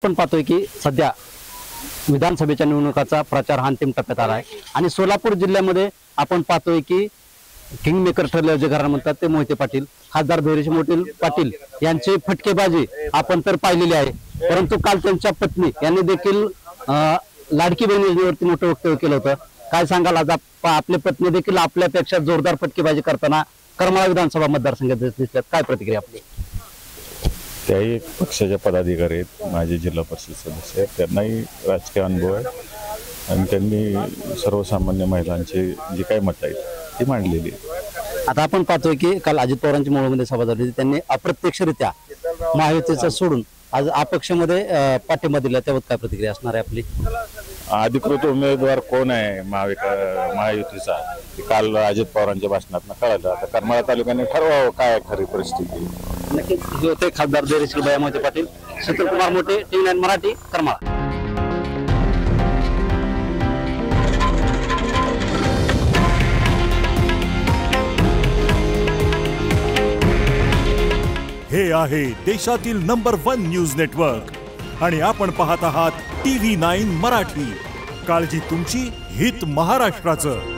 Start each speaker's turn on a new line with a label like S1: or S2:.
S1: आपण पाहतोय की सध्या विधानसभेच्या निवडणुकाचा प्रचार हा अंतिम टप्प्यात आला आहे आणि सोलापूर जिल्ह्यामध्ये आपण पाहतोय की किंग मेकर ठरले जे घराणं म्हणतात ते मोहिते पाटील, खासदार धैर्यशील मोहिते पाटील यांची फटकेबाजी आपण तर पाहिलेली आहे। परंतु काल त्यांच्या पत्नी यांनी देखील लाडकी बहीण योजनेवरती मोठं वक्तव्य केलं होतं। काय सांगाल, आज आपल्या पत्नी देखील आपल्यापेक्षा जोरदार फटकेबाजी करताना करमाळा विधानसभा मतदारसंघात दिसल्यात, काय प्रतिक्रिया आपली?
S2: त्याही एक पक्षाचे पदाधिकारी आहेत, माजी जिल्हा परिषद सदस्य आहेत, त्यांनाही राजकीय अनुभव आहे आणि त्यांनी सर्वसामान्य महिलांची जी काही मतं आहेत ती मांडलेली आहे।
S1: आता आपण पाहतोय की काल अजित पवारांची मूळमध्ये सभा झाली, त्यांनी अप्रत्यक्षरित्या महायुतीचं सोडून आज अपक्षमध्ये पाठिंबा दिला, त्यावर काय प्रतिक्रिया असणार आहे आपली?
S2: अधिकृत उमेदवार कोण आहे महायुतीचा काल अजित पवारांच्या भाषणात कळालं। आता करमाळा तालुक्याने ठरवावं काय खरी परिस्थिती।
S1: नक्कीच जे होते खासदार धैर्यशील मोहिते पाटील, शीतलकुमार मोठे, TV9 मराठी, करमाळा।
S3: हे आहे देशातील नंबर 1 न्यूज नेटवर्क आणि आपण पाहत आहात TV9 मराठी। काळजी तुमची, हित महाराष्ट्राचं।